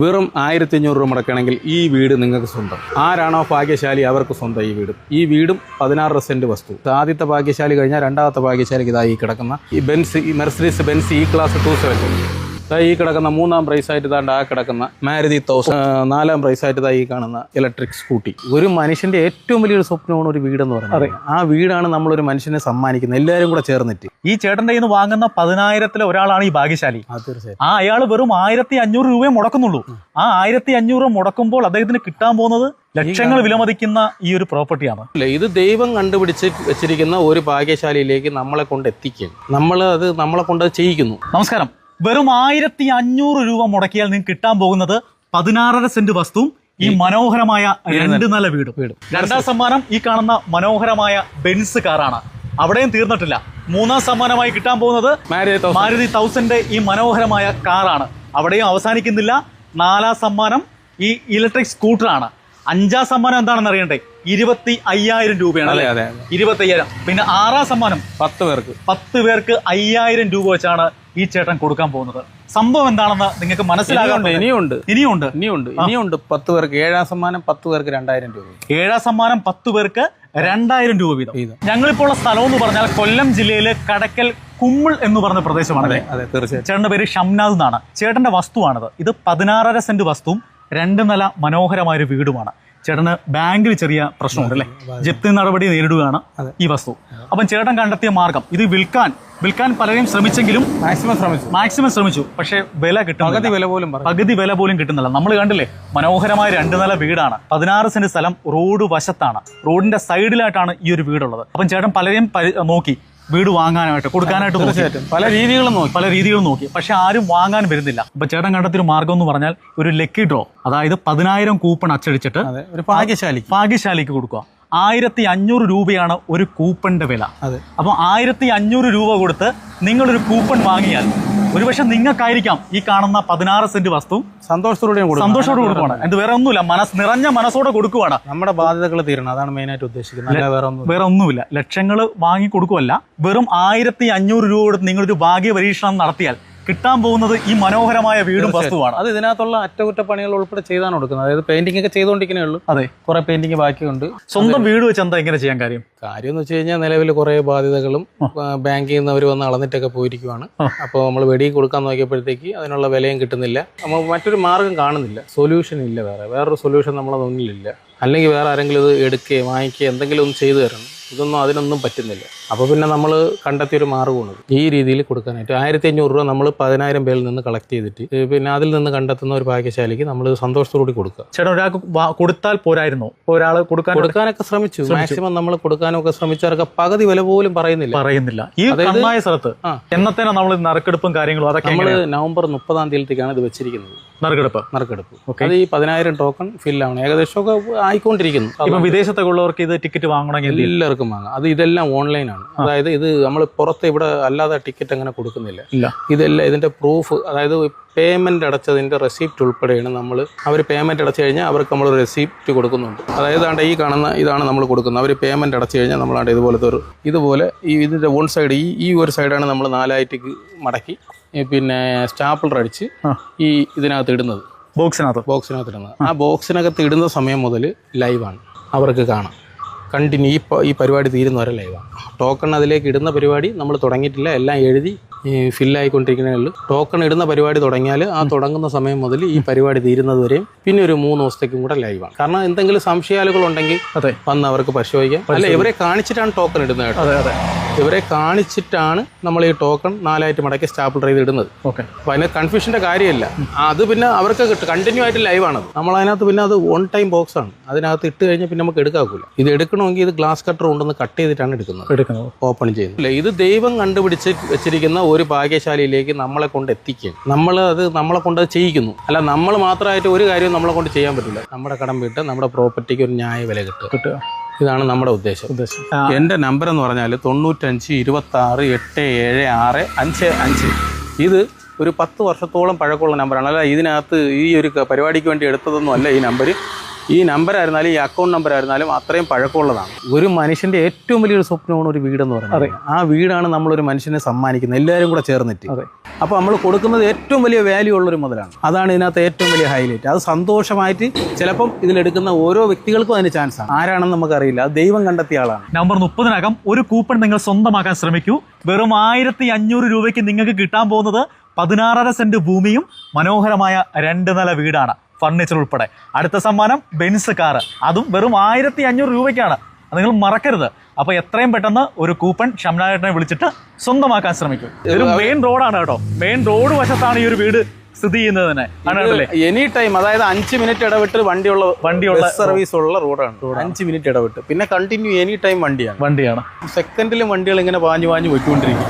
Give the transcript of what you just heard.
വെറും 1500 രൂപ മുടക്കണമെങ്കിൽ ഈ വീട് നിങ്ങൾക്ക് സ്വന്തം. ആരാണോ ഭാഗ്യശാലി അവർക്ക് സ്വന്തം ഈ വീടും 16 സെന്റ് വസ്തു. ആദ്യത്തെ ഭാഗ്യശാലി കഴിഞ്ഞാൽ രണ്ടാമത്തെ ഭാഗ്യശാലിക്ക് ഇതായി കിടക്കുന്ന ഈ മെർസിഡീസ് ബെൻസ് ഈ ക്ലാസ് 270. ഈ കിടക്കുന്ന മൂന്നാം പ്രൈസായിട്ട് ഇതാണ്ട് ആ കിടക്കുന്ന മാരുതി 1000. നാലാം പ്രൈസായിട്ട് ഇതാ ഈ കാണുന്ന ഇലക്ട്രിക് സ്കൂട്ടി. ഒരു മനുഷ്യന്റെ ഏറ്റവും വലിയൊരു സ്വപ്നമാണ് ഒരു വീടെന്ന് പറയുന്നത്. ആ വീടാണ് നമ്മളൊരു മനുഷ്യനെ സമ്മാനിക്കുന്നത്, എല്ലാവരും കൂടെ ചേർന്നിട്ട്. ഈ ചേട്ടൻ്റെ കയ്യിൽ നിന്ന് വാങ്ങുന്ന 10,000-ൽ ഒരാളാണ് ഈ ഭാഗ്യശാലി. തീർച്ചയായും അയാൾ വെറും 1500 രൂപയെ മുടക്കുന്നുള്ളൂ. ആ 1500 രൂപ മുടക്കുമ്പോൾ അദ്ദേഹത്തിന് കിട്ടാൻ പോകുന്നത് ലക്ഷങ്ങൾ വിലമതിക്കുന്ന ഈ ഒരു പ്രോപ്പർട്ടിയാണ്. ഇത് ദൈവം കണ്ടുപിടിച്ച് വെച്ചിരിക്കുന്ന ഒരു ഭാഗ്യശാലിയിലേക്ക് നമ്മളെ കൊണ്ട് എത്തിക്കും. നമ്മളെ കൊണ്ട് ചെയ്യിക്കുന്നു. നമസ്കാരം. വെറും 1500 രൂപ മുടക്കിയാൽ നിങ്ങൾക്ക് കിട്ടാൻ പോകുന്നത് 16.5 സെന്റ് വസ്തുവും ഈ മനോഹരമായ 2 നില വീടും. രണ്ടാം സമ്മാനം ഈ കാണുന്ന മനോഹരമായ ബെൻസ് കാറാണ്. അവിടെയും തീർന്നിട്ടില്ല. മൂന്നാം സമ്മാനമായി കിട്ടാൻ പോകുന്നത് മാരുതി 1000 ഈ മനോഹരമായ കാറാണ്. അവിടെയും അവസാനിക്കുന്നില്ല. നാലാം സമ്മാനം ഈ ഇലക്ട്രിക് സ്കൂട്ടറാണ്. അഞ്ചാം സമ്മാനം എന്താണെന്ന് അറിയണ്ടേ? 25,000 രൂപയാണ്. 25,000. പിന്നെ ആറാം സമ്മാനം 10 പേർക്ക് 5,000 രൂപ വെച്ചാണ് ഈ ചേട്ടൻ കൊടുക്കാൻ പോകുന്നത്. സംഭവം എന്താണെന്ന് നിങ്ങൾക്ക് മനസ്സിലാകാറുണ്ട്. ഇനിയുണ്ട് 10 പേർക്ക്. ഏഴാം സമ്മാനം 10 പേർക്ക് 2,000 രൂപ. ഏഴാം സമ്മാനം 10 പേർക്ക് 2,000 രൂപ വീതം. ഞങ്ങളിപ്പോൾ ഉള്ള സ്ഥലം എന്ന് പറഞ്ഞാൽ കൊല്ലം ജില്ലയിലെ കടക്കൽ കുമ്മിൾ എന്ന് പറഞ്ഞ പ്രദേശമാണ്. തീർച്ചയായും. ചേട്ടന്റെ പേര് ഷംനാദ് എന്നാണ്. ചേട്ടന്റെ വസ്തുവാണിത്. ഇത് 16.5 സെന്റ് വസ്തുവും 2 നില മനോഹരമായ ഒരു വീടുമാണ്. ചേട്ടന് ബാങ്കിൽ ചെറിയ പ്രശ്നമുണ്ട് അല്ലേ? ജപ്തി നടപടി നേരിടുകയാണ് ഈ വസ്തു. അപ്പം ചേട്ടൻ കണ്ടെത്തിയ മാർഗം ഇത് വിൽക്കാൻ പലരും ശ്രമിച്ചെങ്കിലും മാക്സിമം ശ്രമിച്ചു. പക്ഷേ വില കിട്ടും, പകുതി വില പോലും കിട്ടുന്നില്ല. നമ്മൾ കണ്ടില്ലേ, മനോഹരമായ 2 നില വീടാണ്. 16 സെന്റ് സ്ഥലം റോഡ് വശത്താണ്. റോഡിന്റെ സൈഡിലായിട്ടാണ് ഈ ഒരു വീടുള്ളത്. അപ്പം ചേട്ടൻ പലരെയും നോക്കി വീട് വാങ്ങാനായിട്ട് കൊടുക്കാനായിട്ട് പല രീതികളും നോക്കി. പക്ഷെ ആരും വാങ്ങാൻ വരുന്നില്ല. അപ്പൊ ചേട്ടൻ കണ്ടെത്തിയൊരു മാർഗം എന്ന് പറഞ്ഞാൽ ഒരു ലക്കി ഡ്രോ, അതായത് 10,000 കൂപ്പൺ അച്ചടിച്ചിട്ട് ഒരു ഭാഗ്യശാലിക്ക് കൊടുക്കുക. 1,500 രൂപയാണ് ഒരു കൂപ്പണിന്റെ വില. അപ്പൊ 1,500 രൂപ കൊടുത്ത് നിങ്ങളൊരു കൂപ്പൺ വാങ്ങിയാൽ ഒരുപക്ഷെ നിങ്ങൾക്കായിരിക്കാം ഈ കാണുന്ന 16 സെന്റ് വസ്തു സന്തോഷത്തോടെ കൊടുക്കുവാണ്. എന്ത് വേറെ ഒന്നുമില്ല, നിറഞ്ഞ മനസ്സോടെ കൊടുക്കുവാണ്. നമ്മുടെ ബാധ്യതകൾ തീരണം, അതാണ് മെയിനായിട്ട് ഉദ്ദേശിക്കുന്നത്. വേറെ ഒന്നുമില്ല. ലക്ഷങ്ങൾ വാങ്ങി കൊടുക്കുവല്ല. വെറും 1,500 രൂപ കൊടുത്ത് നിങ്ങളൊരു ഭാഗ്യ പരീക്ഷണം നടത്തിയാൽ കിട്ടാൻ പോകുന്നത് ഈ മനോഹരമായ വീടും വസ്തുവാണ്. അത് ഇതിനകത്തുള്ള അറ്റകുറ്റപ്പണികൾ ഉൾപ്പെടെ ചെയ്താണ് കൊടുക്കുന്നത്. അതായത് പെയിന്റിംഗ് ഒക്കെ ചെയ്തുകൊണ്ടിരിക്കുന്നേ ഉള്ളൂ. അതെ, കുറെ പെയിന്റിംഗ് ബാക്കിയുണ്ട്. സ്വന്തം വീട് വെച്ച് എന്താ ഇങ്ങനെ ചെയ്യാൻ കാര്യം എന്ന് വെച്ച് കഴിഞ്ഞാൽ നിലവിൽ കുറെ ബാധ്യതകളും ബാങ്കിൽ നിന്ന് അവർ വന്ന് അളന്നിട്ടൊക്കെ പോയിരിക്കുവാണ്. അപ്പോൾ നമ്മൾ വെടിയിൽ കൊടുക്കാൻ നോക്കിയപ്പോഴത്തേക്ക് അതിനുള്ള വിലയും കിട്ടുന്നില്ല. നമ്മൾ മറ്റൊരു മാർഗം കാണുന്നില്ല, സൊല്യൂഷൻ ഇല്ല. വേറൊരു സൊല്യൂഷൻ നമ്മളെ മുന്നിലില്ല. അല്ലെങ്കിൽ വേറെ ആരെങ്കിലും ഇത് എടുക്കുകയോ വാങ്ങിക്കുകയോ എന്തെങ്കിലും ഒന്ന് ചെയ്തു തരണം. അതിനൊന്നും പറ്റുന്നില്ല. അപ്പോൾ പിന്നെ നമ്മൾ കണ്ടെത്തിയൊരു മാർഗ്ഗമാണ് ഈ രീതിയിൽ കൊടുക്കാനായിട്ട്. 1,500 രൂപ നമ്മൾ 10,000 പേരിൽ നിന്ന് കളക്ട് ചെയ്തിട്ട് പിന്നെ അതിൽ നിന്ന് കണ്ടെത്തുന്ന ഒരു ഭാഗ്യശാലിക്ക് നമ്മൾ സന്തോഷത്തോടുകൂടി കൊടുക്കുക. ചേട്ടാ, ഒരാൾക്ക് കൊടുത്താൽ പോരായിരുന്നോ? ഒരാൾ കൊടുക്കാനൊക്കെ ശ്രമിച്ചു. മാക്സിമം നമ്മൾ കൊടുക്കാനൊക്കെ ശ്രമിച്ചവർക്ക് പകുതി വില പോലും പറയുന്നില്ല. ഈ കണ്ണായ സ്ഥലത്ത് എന്നത്തേനാ നമ്മൾ നറുക്കെടുപ്പും കാര്യങ്ങളും അതൊക്കെ നമ്മൾ നവംബർ 30-ാം തീയതിക്കാണ് ഇത് വെച്ചിരിക്കുന്നത്. നറുക്കെടുപ്പ്. അത് ഈ 10,000 ടോക്കൺ ഫില്ലാണ്. ഏകദേശമൊക്കെ ആയിക്കൊണ്ടിരിക്കുന്നു. ഇപ്പൊ വിദേശത്തൊക്കെ ഉള്ളവർക്ക് ഇത് ടിക്കറ്റ് വാങ്ങണമെങ്കിൽ എല്ലാവർക്കും വാങ്ങാം. അത് ഇതെല്ലാം ഓൺലൈനാണ്. അതായത് ഇത് നമ്മൾ പുറത്ത് ഇവിടെ അല്ലാതെ ടിക്കറ്റ് അങ്ങനെ കൊടുക്കുന്നില്ല. ഇതെല്ലാം ഇതിന്റെ പ്രൂഫ്, അതായത് പേയ്മെന്റ് അടച്ചതിന്റെ റെസിപ്റ്റ് ഉൾപ്പെടെയാണ് നമ്മൾ. അവർ പേയ്മെന്റ് അടച്ചു കഴിഞ്ഞാൽ അവർക്ക് നമ്മൾ റെസിപ്റ്റ് കൊടുക്കുന്നുണ്ട്. അതായത് ഈ കാണുന്ന ഇതാണ് നമ്മൾ കൊടുക്കുന്നത്. അവർ പേയ്മെന്റ് അടച്ചു കഴിഞ്ഞാൽ നമ്മളാണ്ട് ഇതുപോലെ ഇതിന്റെ വൺ സൈഡ് ഈ ഒരു സൈഡാണ് നമ്മൾ 4 മടക്കി പിന്നെ സ്റ്റാപ്ലർ അടിച്ച് ഈ ഇതിനകത്ത് ഇടുന്നത്. ബോക്സിനകത്ത് ഇടുന്നത്. ആ ബോക്സിനകത്ത് ഇടുന്ന സമയം മുതൽ ലൈവാണ്, അവർക്ക് കാണാം. കണ്ടിന്യൂ ഈ പരിപാടി തീരുന്നവരെ ലൈവാണ്. ടോക്കൺ അതിലേക്ക് ഇടുന്ന പരിപാടി നമ്മൾ തുടങ്ങിയിട്ടില്ല. എല്ലാം എഴുതി ഫില്ലായിക്കൊണ്ടിരിക്കുന്നേ ഉള്ളൂ. ടോക്കൺ ഇടുന്ന പരിപാടി തുടങ്ങിയാൽ ആ തുടങ്ങുന്ന സമയം മുതൽ ഈ പരിപാടി തീരുന്നത് വരെയും പിന്നെ ഒരു 3 ദിവസത്തേക്കും കൂടെ ലൈവാണ്. കാരണം എന്തെങ്കിലും സംശയാലുകൾ ഉണ്ടെങ്കിൽ വന്ന് അവർക്ക് പരിശോധിക്കാം. അല്ല, ഇവരെ കാണിച്ചിട്ടാണ് ടോക്കൺ ഇടുന്നത് കേട്ടോ. ഇവരെ കാണിച്ചിട്ടാണ് നമ്മൾ ഈ ടോക്കൺ 4 മടക്കി സ്റ്റാപ്ലർ ചെയ്ത് ഇടുന്നത്. അപ്പോൾ അതിന് കൺഫ്യൂഷൻ്റെ കാര്യമില്ല. അത് പിന്നെ അവർക്ക് കിട്ടും. കണ്ടിന്യൂ ആയിട്ട് ലൈവാണത്. നമ്മളതിനകത്ത് പിന്നെ അത് വൺ ടൈം ബോക്സാണ്. അതിനകത്ത് ഇട്ട് കഴിഞ്ഞാൽ പിന്നെ നമുക്ക് എടുക്കാക്കില്ല. ഇത് എടുക്കണമെങ്കിൽ ഇത് ഗ്ലാസ് കട്ടർ കൊണ്ടൊന്ന് കട്ട് ചെയ്തിട്ടാണ് എടുക്കുന്നത്, ഓപ്പൺ ചെയ്യുന്നത്. ഇത് ദൈവം കണ്ടുപിടിച്ച് വെച്ചിരിക്കുന്ന ഒരു ഭാഗ്യശാലിയിലേക്ക് നമ്മളെ കൊണ്ട് എത്തിക്കും. നമ്മളെ കൊണ്ട് ചെയ്യിക്കുന്നു. അല്ല, നമ്മൾ മാത്രമായിട്ട് ഒരു കാര്യവും നമ്മളെ കൊണ്ട് ചെയ്യാൻ പറ്റില്ല. നമ്മുടെ കടം വിട്ട് നമ്മുടെ പ്രോപ്പർട്ടിക്ക് ഒരു ന്യായ വില കിട്ടുക. ഇതാണ് നമ്മുടെ ഉദ്ദേശം. എൻ്റെ നമ്പർ എന്ന് പറഞ്ഞാൽ 95 26 876 55. ഇത് ഒരു 10 വർഷത്തോളം പഴക്കമുള്ള നമ്പറാണ്. അല്ല, ഇതിനകത്ത് ഈ ഒരു പരിപാടിക്ക് വേണ്ടി എടുത്തതൊന്നും അല്ല ഈ നമ്പർ. ഈ നമ്പറായിരുന്നാലും ഈ അക്കൗണ്ട് നമ്പറായിരുന്നാലും അത്രയും പഴക്കമുള്ളതാണ്. ഒരു മനുഷ്യന്റെ ഏറ്റവും വലിയൊരു സ്വപ്നമാണ് ഒരു വീടെന്ന് പറയുന്നത്. ആ വീടാണ് നമ്മളൊരു മനുഷ്യനെ സമ്മാനിക്കുന്നത്, എല്ലാവരും കൂടെ ചേർന്നിട്ട്. അപ്പോൾ നമ്മൾ കൊടുക്കുന്നത് ഏറ്റവും വലിയ വാല്യൂ ഉള്ളൊരു മുതലാണ്. അതാണ് ഇതിനകത്ത് ഏറ്റവും വലിയ ഹൈലൈറ്റ്. അത് സന്തോഷമായിട്ട് ചിലപ്പം ഇതിലെടുക്കുന്ന ഓരോ വ്യക്തികൾക്കും അതിന് ചാൻസ് ആണ്. ആരാണെന്ന് നമുക്കറിയില്ല, അത് ദൈവം കണ്ടെത്തിയ ആളാണ്. നവംബർ 30-നകം ഒരു കൂപ്പൺ നിങ്ങൾ സ്വന്തമാക്കാൻ ശ്രമിക്കൂ. വെറും 1500 രൂപയ്ക്ക് നിങ്ങൾക്ക് കിട്ടാൻ പോകുന്നത് 16.5 സെന്റ് ഭൂമിയും മനോഹരമായ 2 നില വീടാണ്, ഫർണിച്ചർ ഉൾപ്പെടെ. അടുത്ത സമ്മാനം ബെൻസ് കാറ്, അതും വെറും 1500 രൂപയ്ക്കാണ്. അത് നിങ്ങൾ മറക്കരുത്. അപ്പോൾ എത്രയും പെട്ടെന്ന് ഒരു കൂപ്പൺ ഷംനാഥേട്ടനെ വിളിച്ചിട്ട് സ്വന്തമാക്കാൻ ശ്രമിക്കും. ഇതൊരു മെയിൻ റോഡാണ് കേട്ടോ. മെയിൻ റോഡ് വശത്താണ് ഈ ഒരു വീട് സ്ഥിതി ചെയ്യുന്നത് തന്നെ. എനി ടൈം, അതായത് 5 മിനിറ്റ് ഇടവിട്ട് വണ്ടിയുള്ള സർവീസ് ഉള്ള റോഡാണ്. 5 മിനിറ്റ് ഇടവിട്ട്, പിന്നെ കണ്ടിന്യൂ എനി ടൈം വണ്ടിയാണ്. വണ്ടിയാണ് സെക്കൻഡിലും വണ്ടികൾ ഇങ്ങനെ പാഞ്ഞു പോയിക്കൊണ്ടിരിക്കും.